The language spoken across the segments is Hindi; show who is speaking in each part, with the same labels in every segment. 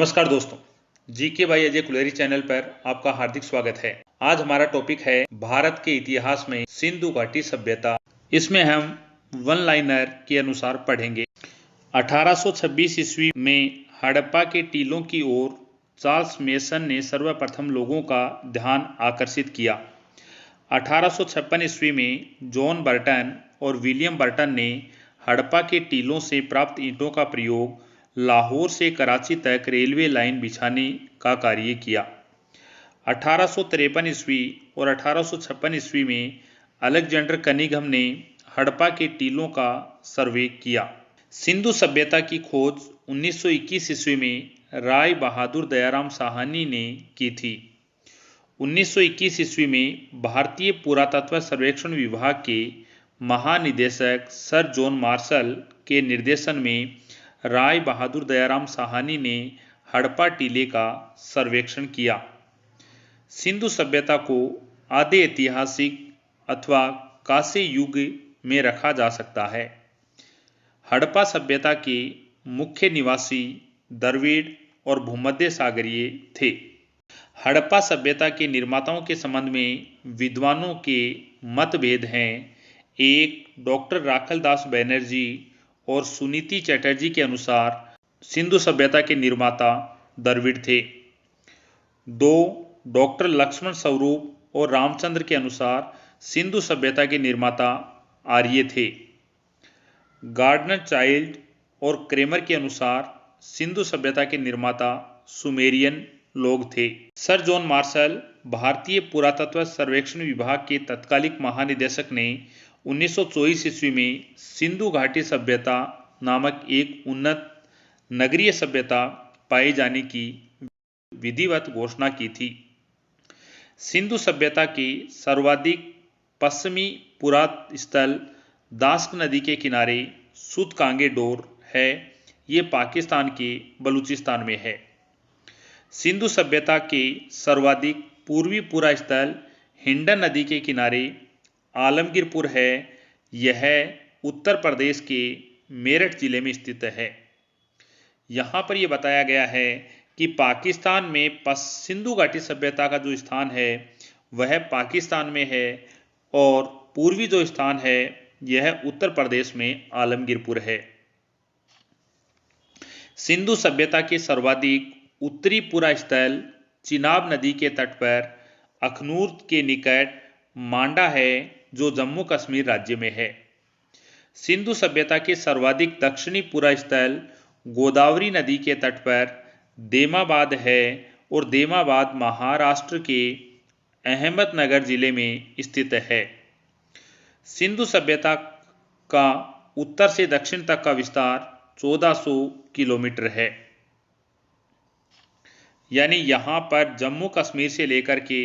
Speaker 1: नमस्कार दोस्तों, जीके भाई अजय कुलेरी चैनल पर आपका हार्दिक स्वागत है। आज हमारा टॉपिक है भारत के इतिहास में सिंधु घाटी सभ्यता। इसमें हम वन लाइनर के अनुसार पढ़ेंगे। 1826 ईस्वी में हड़प्पा के टीलों की ओर चार्ल्स मेसन ने सर्वप्रथम लोगों का ध्यान आकर्षित किया। 1856 ईस्वी में जॉन बर्टन और विलियम बर्टन ने हड़प्पा के टीलों से प्राप्त ईंटों का प्रयोग लाहौर से कराची तक रेलवे लाइन बिछाने का कार्य किया। 1853 ईस्वी और 1856 ईस्वी में अलेक्जेंडर कनिंघम ने हड़प्पा के टीलों का सर्वे किया। सिंधु सभ्यता की खोज 1921 ईस्वी में राय बहादुर दयाराम साहनी ने की थी। 1921 ईस्वी में भारतीय पुरातत्व सर्वेक्षण विभाग के महानिदेशक सर जॉन मार्शल के निर्देशन में राय बहादुर दयाराम साहनी ने हड़प्पा टीले का सर्वेक्षण किया। सिंधु सभ्यता को आधे ऐतिहासिक अथवा कांस्य युग में रखा जा सकता है। हड़प्पा सभ्यता के मुख्य निवासी द्रविड़ और भूमध्य सागरीय थे। हड़प्पा सभ्यता के निर्माताओं के संबंध में विद्वानों के मतभेद हैं। एक डॉक्टर राखलदास बैनर्जी और सुनीति चटर्जी के अनुसार सिंधु सभ्यता के निर्माता द्रविड़ थे। दो डॉक्टर लक्ष्मण स्वरूप और रामचंद्र के अनुसार सिंधु सभ्यता के निर्माता आर्य थे। गार्डनर चाइल्ड और क्रेमर के अनुसार सिंधु सभ्यता के निर्माता सुमेरियन लोग थे। सर जॉन मार्शल भारतीय पुरातत्व सर्वेक्षण विभाग के तत्कालिक महानिदेशक ने 1924 ईस्वी में सिंधु घाटी सभ्यता नामक एक उन्नत नगरीय सभ्यता पाए जाने की विधिवत घोषणा की थी। सिंधु सभ्यता के सर्वाधिक पश्चिमी पुरातत्व स्थल दास्क नदी के किनारे सूतकांगे डोर है। ये पाकिस्तान के बलूचिस्तान में है। सिंधु सभ्यता के सर्वाधिक पूर्वी पुरा स्थल हिंडन नदी के किनारे आलमगीरपुर है। यह उत्तर प्रदेश के मेरठ जिले में स्थित है। यहाँ पर यह बताया गया है कि पाकिस्तान में सिंधु घाटी सभ्यता का जो स्थान है वह पाकिस्तान में है और पूर्वी जो स्थान है यह उत्तर प्रदेश में आलमगीरपुर है। सिंधु सभ्यता के सर्वाधिक उत्तरी पुरा स्थल चिनाब नदी के तट पर अखनूर के निकट मांडा है जो जम्मू कश्मीर राज्य में है। सिंधु सभ्यता के सर्वाधिक दक्षिणी पुरा स्थल गोदावरी नदी के तट पर देमाबाद है और देमाबाद महाराष्ट्र के अहमदनगर जिले में स्थित है। सिंधु सभ्यता का उत्तर से दक्षिण तक का विस्तार 1400 किलोमीटर है। यानी यहाँ पर जम्मू कश्मीर से लेकर के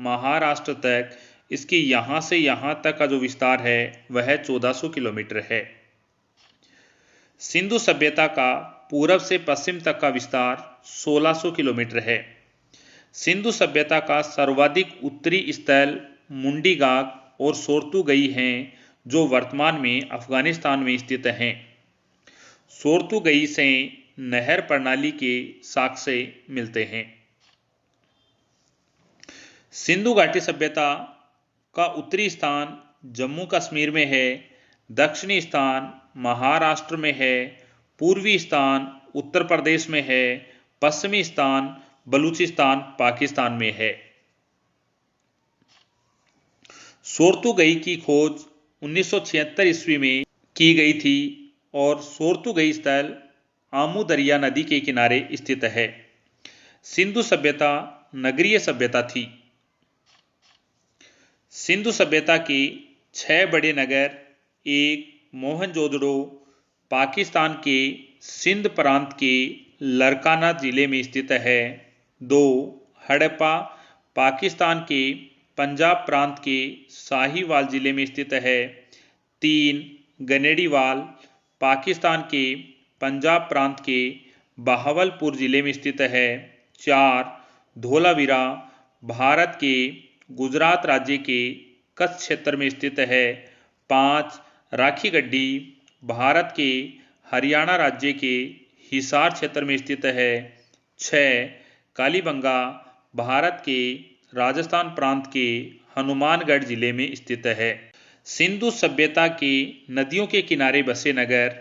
Speaker 1: महाराष्ट्र तक इसके यहाँ से यहाँ तक का जो विस्तार है वह 1400 किलोमीटर है। सिंधु सभ्यता का पूरब से पश्चिम तक का विस्तार 1600 किलोमीटर है। सिंधु सभ्यता का सर्वाधिक उत्तरी स्थल मुंडीगाग और सोर्तुगई हैं जो वर्तमान में अफगानिस्तान में स्थित हैं। सोर्तुगई से नहर प्रणाली के साक्ष्य मिलते हैं। सिंधु घाटी सभ्यता का उत्तरी स्थान जम्मू कश्मीर में है, दक्षिणी स्थान महाराष्ट्र में है, पूर्वी स्थान उत्तर प्रदेश में है, पश्चिमी स्थान बलूचिस्तान पाकिस्तान में है। सोर्तुगई की खोज 1976 ईस्वी में की गई थी और सोर्तुगई स्थल आमू दरिया नदी के किनारे स्थित है। सिंधु सभ्यता नगरीय सभ्यता थी। सिंधु सभ्यता के 6 बड़े नगर, एक मोहनजोदड़ो पाकिस्तान के सिंध प्रांत के लरकाना जिले में स्थित है। 2 हड़प्पा पाकिस्तान के पंजाब प्रांत के साहिवाल जिले में स्थित है। 3 गनेड़ीवाल पाकिस्तान के पंजाब प्रांत के बहावलपुर जिले में स्थित है। 4 धोलावीरा भारत के गुजरात राज्य के कच्छ क्षेत्र में स्थित है। 5 राखीगढ़ी भारत के हरियाणा राज्य के हिसार क्षेत्र में स्थित है। 6. कालीबंगा भारत के राजस्थान प्रांत के हनुमानगढ़ जिले में स्थित है। सिंधु सभ्यता के नदियों के किनारे बसे नगर।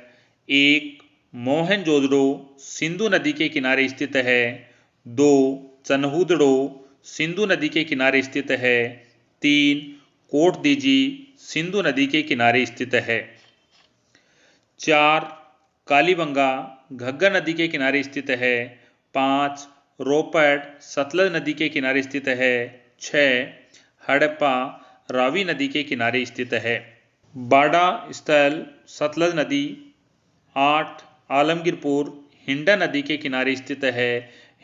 Speaker 1: 1. मोहनजोदड़ो सिंधु नदी के किनारे स्थित है। 2. चन्हुदड़ो सिंधु नदी के किनारे स्थित है। 3. कोटदीजी सिंधु नदी के किनारे स्थित है। 4. कालीबंगा घग्गर नदी के किनारे स्थित है। 5. रोपड़ सतलज नदी के किनारे स्थित है। 6. हड़प्पा रावी नदी के किनारे स्थित है। बाड़ा स्थल सतलज नदी। 8. आलमगीरपुर हिंडन नदी के किनारे स्थित है।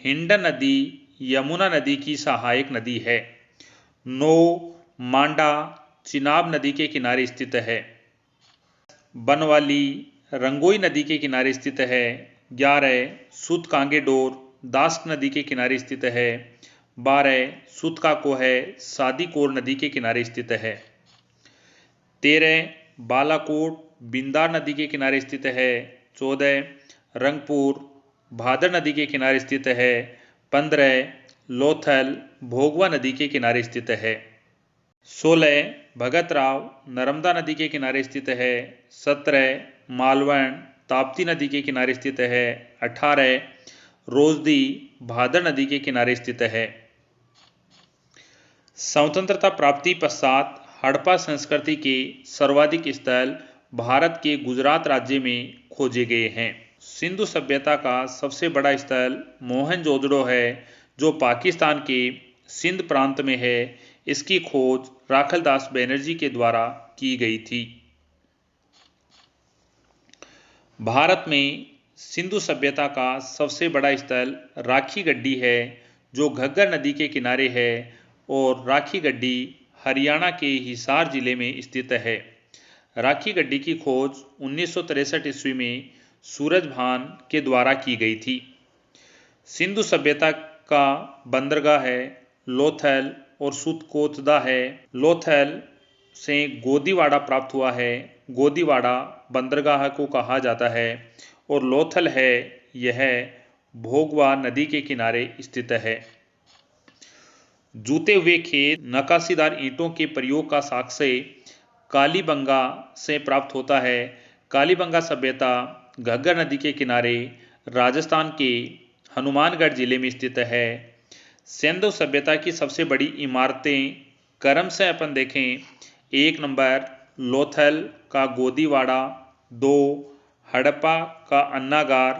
Speaker 1: हिंडन नदी यमुना नदी की सहायक नदी है। 9. मांडा चिनाब नदी के किनारे स्थित है। बनवाली रंगोई नदी के किनारे स्थित है। 11. सूतकांगेडोर दास्क नदी के किनारे स्थित है। 12. सूतकाकोह सादीकोर नदी के किनारे स्थित है। 13. बालाकोट बिंदार नदी के किनारे स्थित है। 14. रंगपुर भादर नदी के किनारे स्थित है। 15. लोथल भोगवा नदी के किनारे स्थित है। 16. भगतराव नर्मदा नदी के किनारे स्थित है। 17. मालवण ताप्ती नदी के किनारे स्थित है। 18. रोजदी भादर नदी के किनारे स्थित है। स्वतंत्रता प्राप्ति पश्चात हड़प्पा संस्कृति के सर्वाधिक स्थल भारत के गुजरात राज्य में खोजे गए हैं। सिंधु सभ्यता का सबसे बड़ा स्थल मोहनजोदड़ो है, जो पाकिस्तान के सिंध प्रांत में है। इसकी खोज राखलदास बनर्जी के द्वारा की गई थी। भारत में सिंधु सभ्यता का सबसे बड़ा स्थल राखी गड्डी है, जो घग्गर नदी के किनारे है, और राखी गड्डी हरियाणा के हिसार जिले में स्थित है। राखी गड्डी की खोज 1963 ईस्वी में सूरजभान के द्वारा की गई थी। सिंधु सभ्यता का बंदरगाह है लोथल और सूतकोतदा है। लोथल से गोदीवाड़ा प्राप्त हुआ है। गोदीवाड़ा बंदरगाह को कहा जाता है और लोथल है यह भोगवा नदी के किनारे स्थित है। जूते हुए खेत नक्काशीदार ईंटों के प्रयोग का साक्ष्य कालीबंगा से प्राप्त होता है। कालीबंगा सभ्यता घग्गर नदी के किनारे राजस्थान के हनुमानगढ़ जिले में स्थित है। सिंधु सभ्यता की सबसे बड़ी इमारतें क्रम से अपन देखें। 1 नंबर लोथल का गोदीवाड़ा। 2 हड़प्पा का अन्नागार।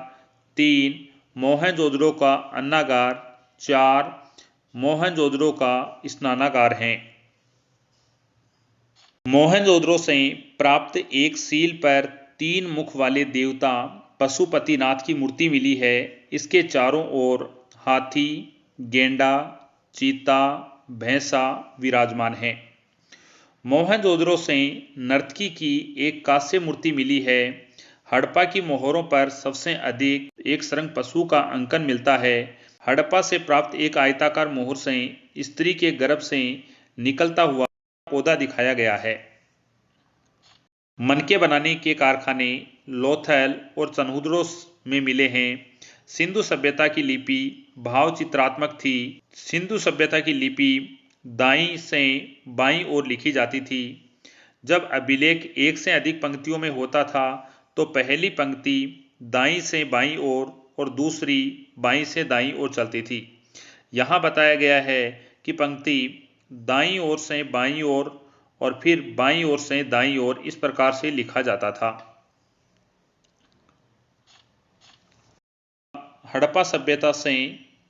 Speaker 1: 3 मोहनजोदड़ो का अन्नागार। 4 मोहनजोदड़ो का स्नानागार हैं। मोहनजोदड़ो से प्राप्त एक सील पर 3 मुख वाले देवता पशुपतिनाथ की मूर्ति मिली है। इसके चारों ओर हाथी, गेंडा, चीता, भैंसा विराजमान है। मोहनजोदड़ो से नर्तकी की एक कांस्य मूर्ति मिली है। हड़प्पा की मोहरों पर सबसे अधिक एक सरंग पशु का अंकन मिलता है। हड़प्पा से प्राप्त एक आयताकार मोहर से स्त्री के गर्भ से निकलता हुआ पौधा दिखाया गया है। मनके बनाने के कारखाने लोथल और चन्हुदड़ो में मिले हैं। सिंधु सभ्यता की लिपि भाव चित्रात्मक थी। सिंधु सभ्यता की लिपि दाईं से बाईं ओर लिखी जाती थी। जब अभिलेख एक से अधिक पंक्तियों में होता था तो पहली पंक्ति दाईं से बाईं ओर और दूसरी बाईं से दाईं ओर चलती थी। यहाँ बताया गया है कि पंक्ति दाईं ओर से बाईं ओर और फिर बाईं ओर से दाईं ओर इस प्रकार से लिखा जाता था। हड़प्पा सभ्यता से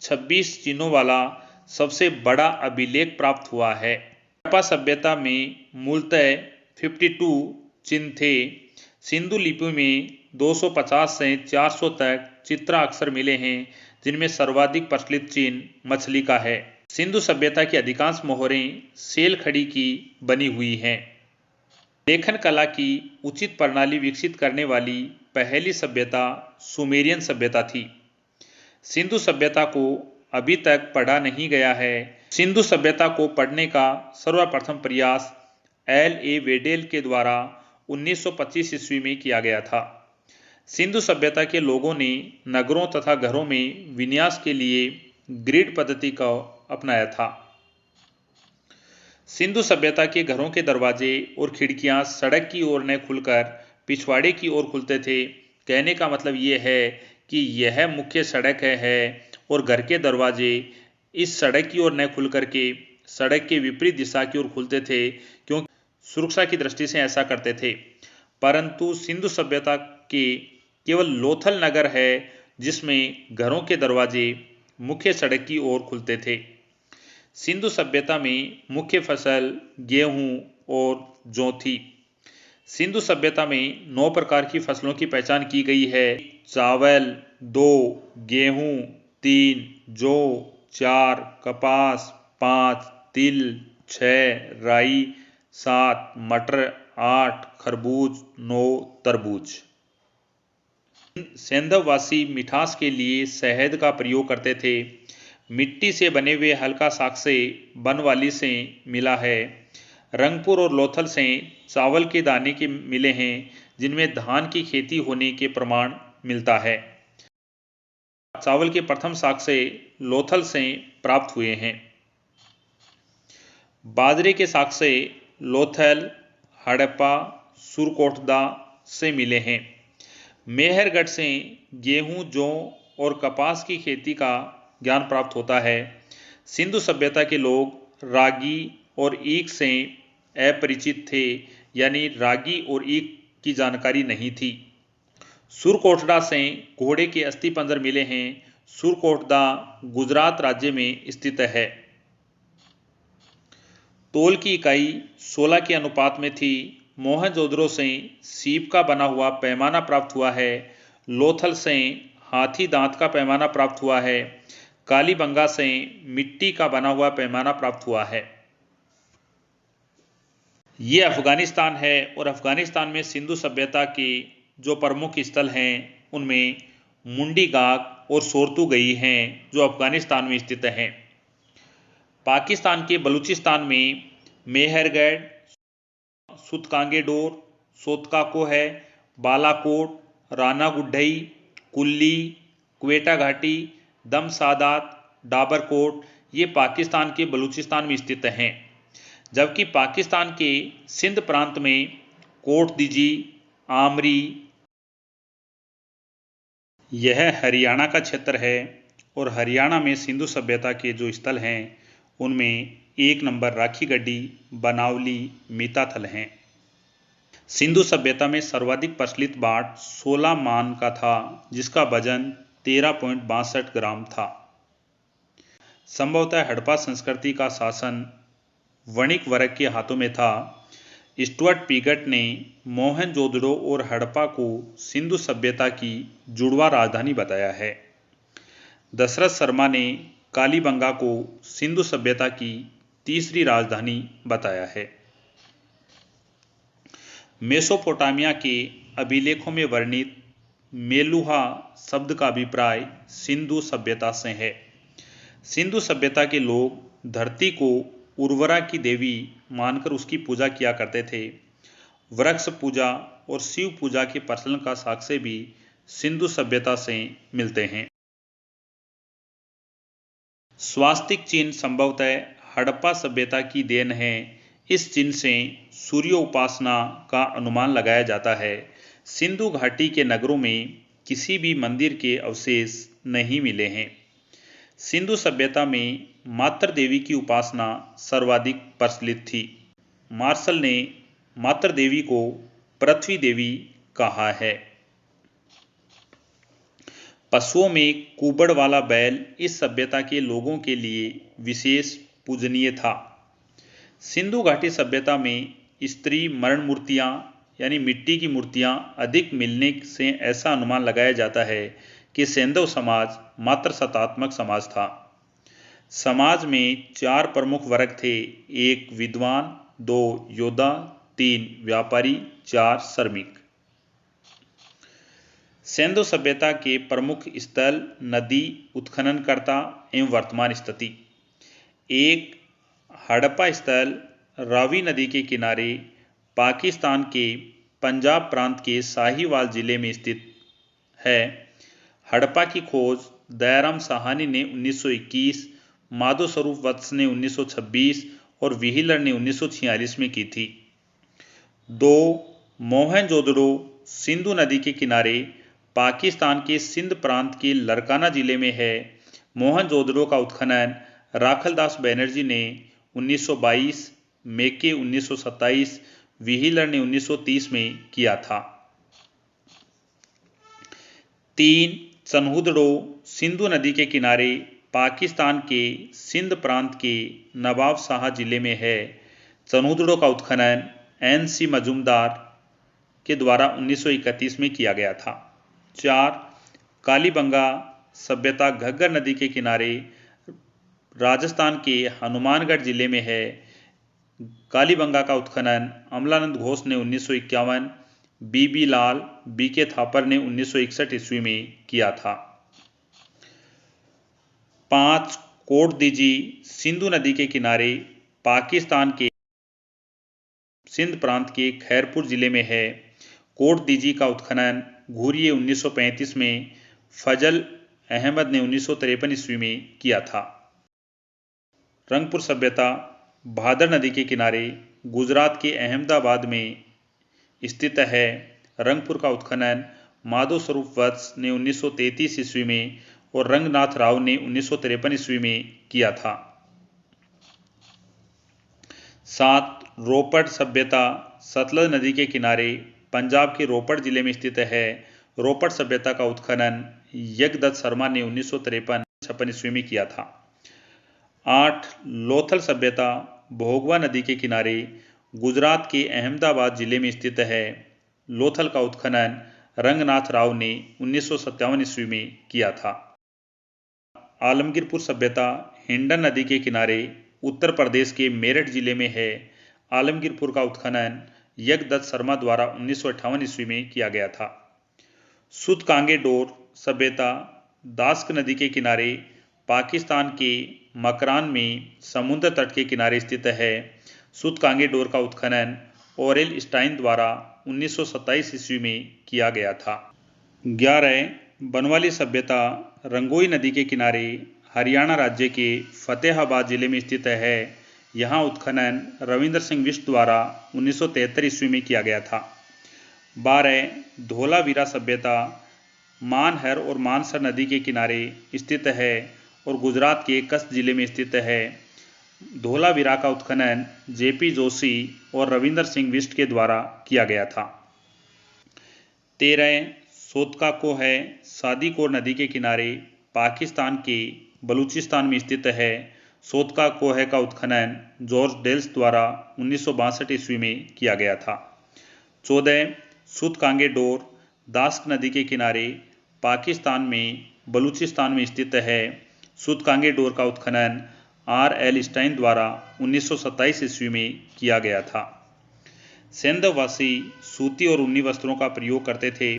Speaker 1: 26 चिन्हों वाला सबसे बड़ा अभिलेख प्राप्त हुआ है। हड़प्पा सभ्यता में मूलतः 52 चिन्ह थे। सिंधु लिपि में 250 से 400 तक चित्राक्षर मिले हैं, जिनमें सर्वाधिक प्रचलित चिन्ह मछली का है। सिंधु सभ्यता की अधिकांश मोहरें सेल खड़ी की बनी हुई हैं। लेखन कला की उचित प्रणाली विकसित करने वाली पहली सभ्यता सुमेरियन सभ्यता थी। सिंधु सभ्यता को अभी तक पढ़ा नहीं गया है। सिंधु सभ्यता को पढ़ने का सर्वप्रथम प्रयास L.A. वेडेल के द्वारा 1925 ईस्वी में किया गया था। सिंधु सभ्यता के लोगों ने नगरों तथा घरों में विन्यास के लिए ग्रिड पद्धति का अपनाया था। सिंधु सभ्यता के घरों के दरवाजे और खिड़कियां सड़क की ओर न खुलकर पिछवाड़े की ओर खुलते थे। कहने का मतलब ये है कि यह मुख्य सड़क है और घर के दरवाजे इस सड़क की ओर न खुल करके सड़क के विपरीत दिशा की ओर खुलते थे, क्योंकि सुरक्षा की दृष्टि से ऐसा करते थे। परंतु सिंधु सभ्यता के केवल लोथल नगर है जिसमें घरों के दरवाजे मुख्य सड़क की ओर खुलते थे। सिंधु सभ्यता में मुख्य फसल गेहूं और जौ थी। सिंधु सभ्यता में 9 प्रकार की फसलों की पहचान की गई है। चावल 2, गेहूं 3, जौ 4, कपास 5, तिल 6, राई 7, मटर 8, खरबूज 9, तरबूज। सेंधववासी मिठास के लिए शहद का प्रयोग करते थे। मिट्टी से बने हुए हल्का साक्ष्य बनवाली से मिला है। रंगपुर और लोथल से चावल के दाने के मिले हैं जिनमें धान की खेती होने के प्रमाण मिलता है। चावल के प्रथम साक्ष्य लोथल से प्राप्त हुए हैं। बाजरे के साक्ष्य लोथल, हड़प्पा, सुरकोटदा से मिले हैं। मेहरगढ़ से गेहूं, जौ और कपास की खेती का ज्ञान प्राप्त होता है। सिंधु सभ्यता के लोग रागी और ईख से अपरिचित थे, यानी रागी और ईख की जानकारी नहीं थी। सुरकोटड़ा से घोड़े के अस्थिपंजर मिले हैं। सुरकोटड़ा गुजरात राज्य में स्थित है। तौल की इकाई 16 के अनुपात में थी। मोहनजोदड़ो से सीप का बना हुआ पैमाना प्राप्त हुआ है। लोथल से हाथी दांत का पैमाना प्राप्त हुआ है। कालीबंगा से मिट्टी का बना हुआ पैमाना प्राप्त हुआ है। ये अफगानिस्तान है और अफगानिस्तान में सिंधु सभ्यता के जो प्रमुख स्थल हैं उनमें मुंडी गाग और सोरतुगई हैं जो अफगानिस्तान में स्थित हैं। पाकिस्तान के बलूचिस्तान में मेहरगढ़, सुतकांगेडोर, सोतकाको है, बालाकोट, राना गुड्डई, कुल्ली, क्वेटा घाटी, दम सादात, डाबरकोट ये पाकिस्तान के बलूचिस्तान में स्थित हैं। जबकि पाकिस्तान के सिंध प्रांत में कोट दीजी, आमरी यह हरियाणा का क्षेत्र है और हरियाणा में सिंधु सभ्यता के जो स्थल हैं उनमें 1 नंबर राखी गड्डी, बनावली, मीताथल हैं। सिंधु सभ्यता में सर्वाधिक प्रचलित बाट 16 मान का था जिसका वजन 13.62 ग्राम था। संभवतः हड़प्पा संस्कृति का शासन वणिक वर्ग के हाथों में था। स्टुअर्ट पीगट ने मोहनजोदड़ो और हड़प्पा को सिंधु सभ्यता की जुड़वा राजधानी बताया है। दशरथ शर्मा ने कालीबंगा को सिंधु सभ्यता की तीसरी राजधानी बताया है। मेसोपोटामिया के अभिलेखों में वर्णित मेलुहा शब्द का अभिप्राय सिंधु सभ्यता से है। सिंधु सभ्यता के लोग धरती को उर्वरा की देवी मानकर उसकी पूजा किया करते थे। वृक्ष पूजा और शिव पूजा के प्रचलन का साक्ष्य भी सिंधु सभ्यता से मिलते हैं। स्वास्तिक चिन्ह संभवतः हड़प्पा सभ्यता की देन है। इस चिन्ह से सूर्य उपासना का अनुमान लगाया जाता है। सिंधु घाटी के नगरों में किसी भी मंदिर के अवशेष नहीं मिले हैं। सिंधु सभ्यता में मातृ देवी की उपासना सर्वाधिक प्रचलित थी। मार्शल ने मातृ देवी को पृथ्वी देवी कहा है। पशुओं में कुबड़ वाला बैल इस सभ्यता के लोगों के लिए विशेष पूजनीय था। सिंधु घाटी सभ्यता में स्त्री मरण मूर्तियां यानी मिट्टी की मूर्तियां अधिक मिलने से ऐसा अनुमान लगाया जाता है कि सैंधव समाज मातृसत्तात्मक समाज था। समाज में 4 प्रमुख वर्ग थे। 1 विद्वान, 2 योद्धा, 3 व्यापारी, 4 श्रमिक। सिंधु सभ्यता के प्रमुख स्थल नदी, उत्खननकर्ता एवं वर्तमान स्थिति। 1 हड़प्पा स्थल रावी नदी के किनारे पाकिस्तान के पंजाब प्रांत के साहिवाल जिले में स्थित है। हड़प्पा की खोज दयाराम साहनी ने 1921, माधो स्वरूप वत्स ने 1926 और व्हीलर ने 1946 में की थी। 2. मोहनजोदड़ो सिंधु नदी के किनारे पाकिस्तान के सिंध प्रांत के लरकाना जिले में है। मोहनजोदड़ो का उत्खनन राखलदास बनर्जी ने 1922, मेके 1927, व्हीलर ने 1930 में किया था। 3. चन्हुदड़ो सिंधु नदी के किनारे पाकिस्तान के सिंध प्रांत के नवाब शाह जिले में है। चन्हुदड़ो का उत्खनन NC मजूमदार के द्वारा 1931 में किया गया था। 4. कालीबंगा सभ्यता घग्गर नदी के किनारे राजस्थान के हनुमानगढ़ जिले में है। कालीबंगा का उत्खनन अमलानंद घोष ने 1951, BB लाल, BK थापर ने 1961 ईस्वी में किया था। 5. कोटदीजी सिंधु नदी के किनारे पाकिस्तान के सिंध प्रांत के खैरपुर जिले में है। कोटदीजी का उत्खनन घूरिये 1935 में, फजल अहमद ने 1953 ईस्वी में किया था। रंगपुर सभ्यता भादर नदी के किनारे गुजरात के अहमदाबाद में स्थित है। रंगपुर का उत्खनन माधो स्वरूप वत्स ने 1933 ईस्वी में और रंगनाथ राव ने 1953 ईस्वी में किया था। 7. रोपड़ सभ्यता सतलज नदी के किनारे पंजाब के रोपड़ जिले में स्थित है। रोपड़ सभ्यता का उत्खनन यज्ञदत्त शर्मा ने 1953-56 ईस्वी में किया था। 8. लोथल सभ्यता भोगवा नदी के किनारे गुजरात के अहमदाबाद जिले में स्थित है। लोथल का उत्खनन रंगनाथ राव ने 1957 ईस्वी में किया था। आलमगीरपुर सभ्यता हिंडन नदी के किनारे उत्तर प्रदेश के मेरठ जिले में है। आलमगीरपुर का उत्खनन यज्ञदत्त शर्मा द्वारा 1958 ईस्वी में किया गया था। सुतकांगे डोर सभ्यता दास्क नदी के किनारे पाकिस्तान के मकरान में समुद्र तट के किनारे स्थित है। सुतकांगे डोर का उत्खनन ओरेल स्टाइन द्वारा 1927 ईस्वी में किया गया था। 11. बनवाली सभ्यता रंगोई नदी के किनारे हरियाणा राज्य के फतेहाबाद जिले में स्थित है। यहाँ उत्खनन रविंद्र सिंह बिष्ट द्वारा 1973 ईस्वी में किया गया था। 12. धोलावीरा सभ्यता मानहर और मानसर नदी के किनारे स्थित है और गुजरात के कच्छ जिले में स्थित है। धोलावीरा का उत्खनन JP जोशी और रविंद्र सिंह बिष्ट के द्वारा किया गया था। 13. सोतकाको है सादीकोर नदी के किनारे पाकिस्तान के बलूचिस्तान में स्थित है। सोतकाकोह का उत्खनन जॉर्ज डेल्स द्वारा 1962 ईस्वी में किया गया था। 14. सुतकांगे डोर दास्क नदी के किनारे पाकिस्तान में बलूचिस्तान में स्थित है। सुतकांगे डोर का उत्खनन RL स्टाइन द्वारा 1927 ईस्वी में किया गया था। सिंधवासी सूती और ऊनी वस्त्रों का प्रयोग करते थे।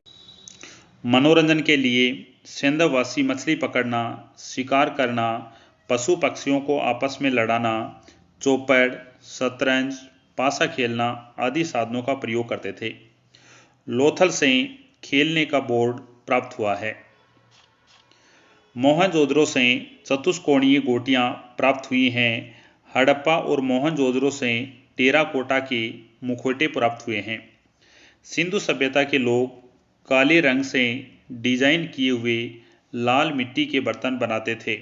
Speaker 1: मनोरंजन के लिए सिंधवासी मछली पकड़ना, शिकार करना, पशु पक्षियों को आपस में लड़ाना, चौपड़, शतरंज, पासा खेलना आदि साधनों का प्रयोग करते थे। लोथल से खेलने का बोर्ड प्राप्त हुआ है। मोहनजोदड़ो से चतुष्कोणीय गोटियां प्राप्त हुई हैं। हड़प्पा और मोहनजोदड़ो से टेराकोटा के मुखौटे प्राप्त हुए हैं। सिंधु सभ्यता के लोग काले रंग से डिजाइन किए हुए लाल मिट्टी के बर्तन बनाते थे।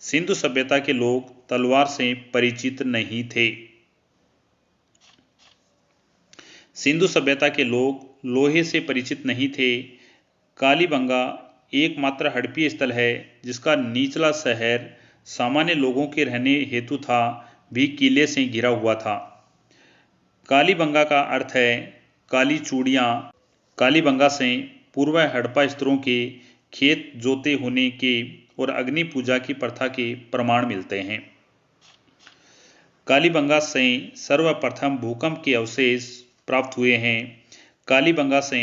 Speaker 1: सिंधु सभ्यता के लोग तलवार से परिचित नहीं थे। सिंधु सभ्यता के लोग लोहे से परिचित नहीं थे। कालीबंगा एकमात्र हड़प्पीय स्थल है जिसका निचला शहर सामान्य लोगों के रहने हेतु था भी किले से घिरा हुआ था। कालीबंगा का अर्थ है काली चूड़ियाँ। कालीबंगा से पूर्व हड़प्पा स्तरों के खेत जोते होने के और अग्नि पूजा की प्रथा के प्रमाण मिलते हैं। कालीबंगा से सर्वप्रथम भूकंप के अवशेष प्राप्त हुए हैं। कालीबंगा से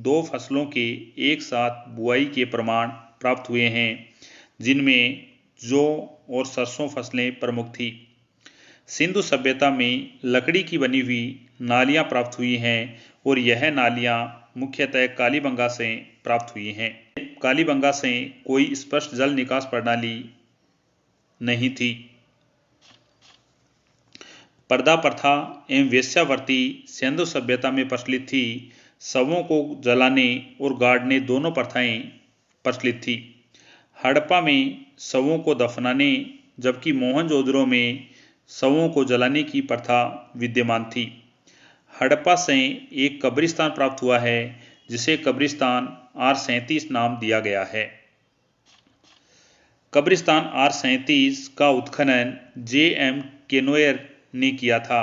Speaker 1: 2 फसलों के एक साथ बुआई के प्रमाण प्राप्त हुए हैं, जिनमें जौ और सरसों फसलें प्रमुख थी। सिंधु सभ्यता में लकड़ी की बनी हुई नालियां प्राप्त हुई हैं और यह नालियां मुख्यतः कालीबंगा से प्राप्त हुई हैं। कालीबंगा से कोई स्पष्ट जल निकास प्रणाली नहीं थी। पर्दा प्रथा एवं वेश्यावृत्ति सिंधु सभ्यता में प्रचलित थी। शवों को जलाने और गाड़ने दोनों प्रथाएं प्रचलित थी। हड़प्पा में शवों को दफनाने जबकि मोहनजोदड़ो में शवों को जलाने की प्रथा विद्यमान थी। हड़प्पा से एक कब्रिस्तान प्राप्त हुआ है जिसे कब्रिस्तान R37 नाम दिया गया है। कब्रिस्तान R37 का उत्खनन J.M. केनोयर ने किया था।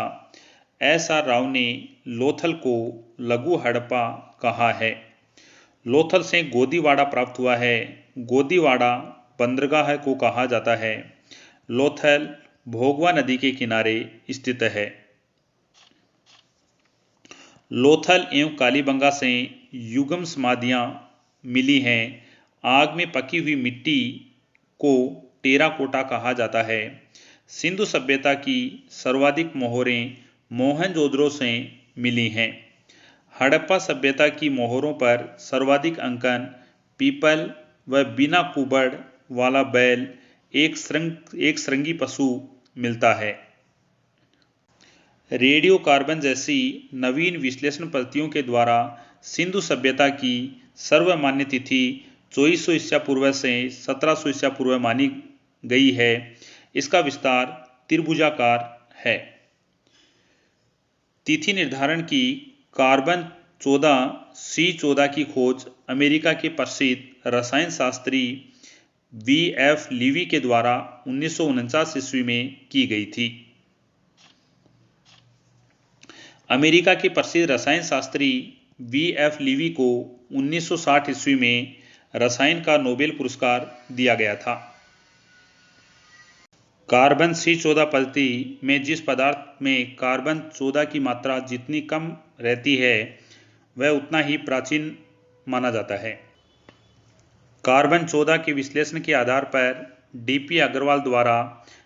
Speaker 1: S.R. राव ने लोथल को लघु हड़प्पा कहा है। लोथल से गोदीवाड़ा प्राप्त हुआ है। गोदीवाड़ा बंदरगाह को कहा जाता है। लोथल भोगवा नदी के किनारे स्थित है। लोथल एवं कालीबंगा से युगम समाधियां मिली हैं। आग में पकी हुई मिट्टी को टेराकोटा कहा जाता है। सिंधु सभ्यता की सर्वाधिक मोहरें मोहनजोदड़ो से मिली हैं। हड़प्पा सभ्यता की मोहरों पर सर्वाधिक अंकन पीपल व बिना कुबड़ वाला बैल एक श्रृंगी पशु मिलता है। रेडियो कार्बन जैसी नवीन विश्लेषण पद्धतियों के द्वारा सिंधु सभ्यता की सर्वमान्य तिथि 2400 ईसा पूर्व से 1700 ईसा पूर्व मानी गई है। इसका विस्तार त्रिभुजाकार है। तिथि निर्धारण की कार्बन 14 C14 की खोज अमेरिका के प्रसिद्ध रसायन शास्त्री V.F. लीवी के द्वारा 1949 ईस्वी में की गई थी। अमेरिका के प्रसिद्ध रसायन शास्त्री V.F. लीवी को 1960 ईस्वी में रसायन का नोबेल पुरस्कार दिया गया था। कार्बन C14 पद्धति में जिस पदार्थ में कार्बन 14 की मात्रा जितनी कम रहती है वह उतना ही प्राचीन माना जाता है। कार्बन 14 के विश्लेषण के आधार पर D.P. अग्रवाल द्वारा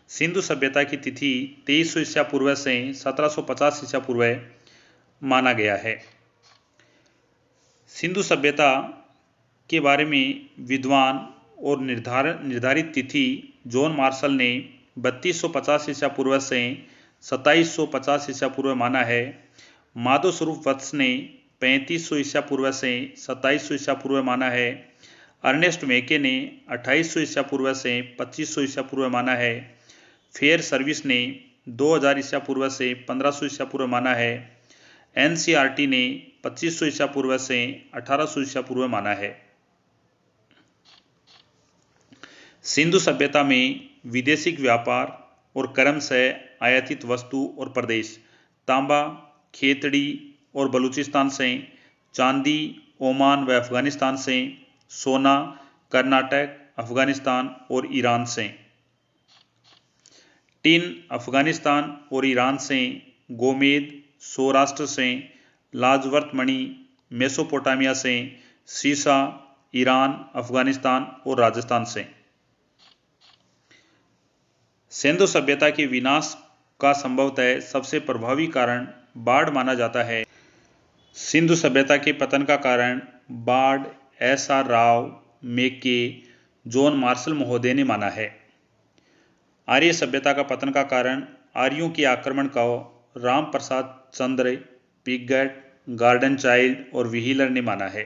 Speaker 1: सिंधु सभ्यता की तिथि 2300 ईसा पूर्व से 1750 ईसा पूर्व माना गया है। सिंधु सभ्यता के बारे में विद्वान और निर्धारित तिथि जॉन मार्शल ने 3250 ईसा पूर्व से 2750 ईसा पूर्व माना है। माधव स्वरूप वत्स ने 3500 ईसा पूर्व से 2700 ईसा पूर्व माना है। अर्नेस्ट मैके ने 2800 ईसा पूर्व से 2500 ईसा पूर्व माना है। फेयर सर्विस ने 2000 ईसा पूर्व से 1500 ईसा पूर्व माना है। NCERT ने 2500 ईसा पूर्व से 1800 ईसा पूर्व माना है। सिंधु सभ्यता में विदेशिक व्यापार और क्रम से आयातित वस्तु और प्रदेश तांबा, खेतड़ी और बलूचिस्तान से, चांदी ओमान व अफगानिस्तान से, सोना कर्नाटक, अफगानिस्तान और ईरान से, टिन अफगानिस्तान और ईरान से, गोमेद सौराष्ट्र से, लाजवर्त मणि मेसोपोटामिया से, सीसा ईरान, अफगानिस्तान और राजस्थान से। सिंधु सभ्यता के विनाश का संभवतः सबसे प्रभावी कारण बाढ़ माना जाता है। सिंधु सभ्यता के पतन का कारण बाढ़ S.R. राव, मेके, जॉन मार्शल महोदय ने माना है। आर्य सभ्यता का पतन का कारण आर्यों के आक्रमण का राम प्रसाद चंद्र, पिगट, गार्डन चाइल्ड और व्हीलर ने माना है।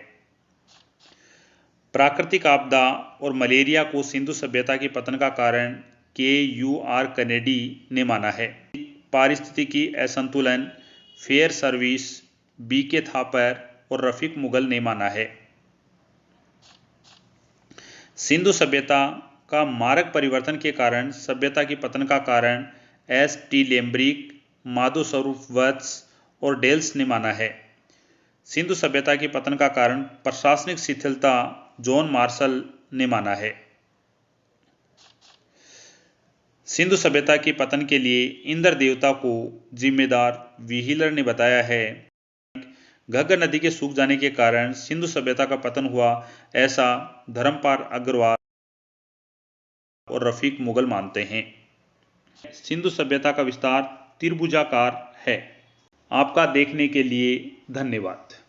Speaker 1: प्राकृतिक आपदा और मलेरिया को सिंधु सभ्यता के पतन का कारण K.U.R. कैनेडी ने माना है। पारिस्थितिकी असंतुलन फेयर सर्विस B.K. थापर और रफीक मुगल ने माना है। सिंधु सभ्यता का मार्ग परिवर्तन के कारण सभ्यता के पतन का कारण S.T. लेम्ब्रिक, माधव स्वरूप वत्स और डेल्स ने माना है। सिंधु सभ्यता के पतन का कारण प्रशासनिक शिथिलता जॉन मार्शल ने माना है। सिंधु सभ्यता के पतन के लिए इंद्र देवता को जिम्मेदार व्हीलर ने बताया है। घग्गर नदी के सूख जाने के कारण सिंधु सभ्यता का पतन हुआ, ऐसा धर्मपाल अग्रवाल और रफीक मुगल मानते हैं। सिंधु सभ्यता का विस्तार त्रिभुजाकार है। आपका देखने के लिए धन्यवाद।